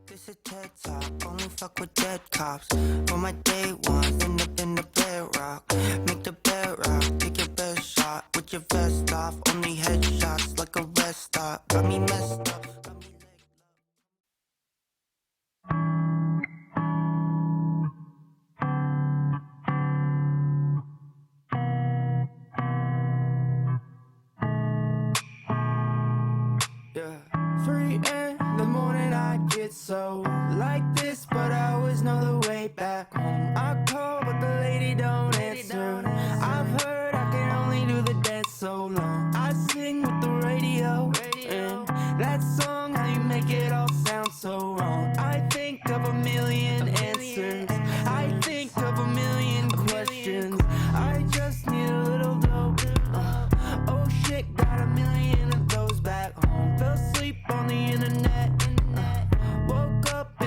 This a TED Talk, only fuck with dead cops. For my day ones, end up in the bedrock. Make the bed rock, take your best shot. With your vest off, only headshots like a rest stop. Got me messed up, got me laid up. Yeah. 3 in the morning I get so like this, but I always know the way back home. I call but the lady don't answer. I've heard I can only do the dance so long. I sing with the radio and that song, how you make it all sound so wrong. I think of a million answers, I think of a million questions. I just need a little dope. Oh shit, got a million of those back home. Fell asleep on the internet. Woke up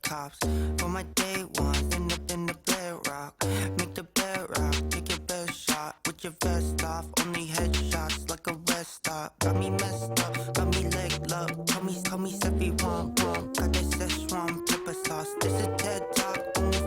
cops. For my day ones, end up in the bed rock. Make the bed rock, take your best shot. With your vest off, only headshots like a rest stop. Got me messed up, got me leg up. Call me sebelum. Got that Szechuan pepper sauce. This is TED Talk, only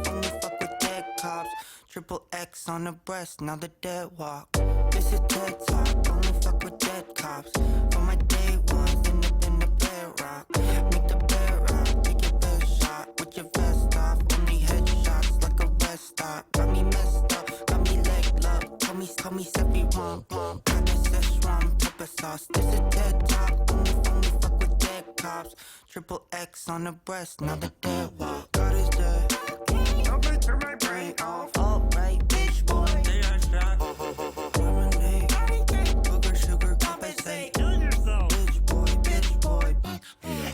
fuck with dead cops. Triple X on the breast, now the dead walk. This is TED Talk, only fuck with dead cops. For my day ones, end up in the bed rock. Make the bed rock, take your best shot. With your vest off, only headshots like a rest stop. Got me messed up, got me leg up. Call me sebelum. Got that Szechuan pepper sauce. This is TED Talk, only fuck with dead cops. Triple X on the breast, now the dead walk. God is dead. Don't me turn my brain off. Alright, bitch boy. They are shot. Lemonade. Booger, sugar, compensate. Do yourself. Bitch boy.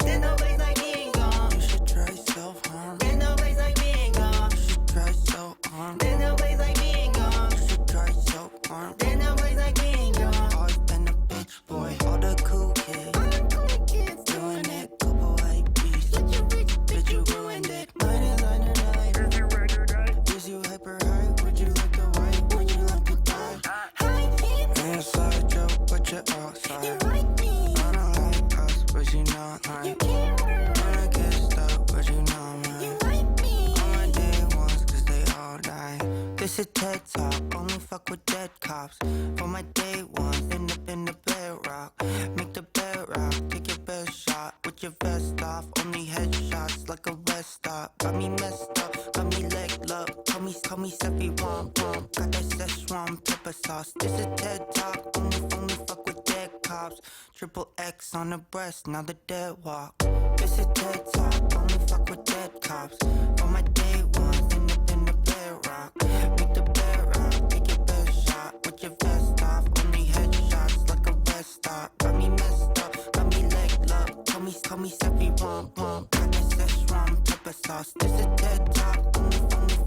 There's no place like being gone. You should try self-harm. There's no place like being gone. You should try self-harm. There's no place like being gone. You should try self-harm. There's no place like being gone. Always been a bitch boy. All the cool kids All the cool kids doing it. Couple white beast. But you rich, Bitch, you ruined it. Liner, night. Is you ready to die? Is you hyper high? Would you like to white? Would you like to die? Hi kids, Inside joke, but you're you outside. like me. I don't like us, but you know You I'm. can't run. Wanna get stuck, but you know You man. like me. All my day ones, cause they all die. This is TED Talk, only fuck with dead cops. For my day ones, end up in the bed rock. Make the bed rock, take your best shot. With your vest off, only headshots like a rest stop. Got me messed up, got me leg up. Call me sebelum. Got that Szechuan pepper sauce. This is TED Talk, only fuck with dead cops. Triple X on the breast, now the dead walk. This is TED Talk, only fuck with dead cops. For my day ones, end up in the bed rock. Make the bed rock, take your best shot. With your vest off, only headshots like a rest stop. Got me messed up, got me leg up. Call me sebelum. Got that Szechuan pepper sauce. This is TED Talk, only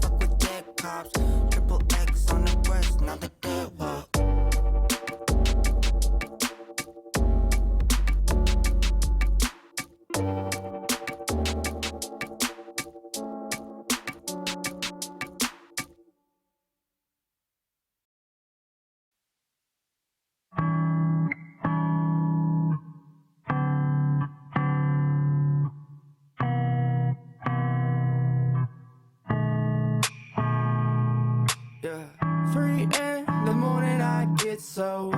fuck with dead cops. Triple X on the breast, now the dead walk. Yeah, 3 in the morning I get so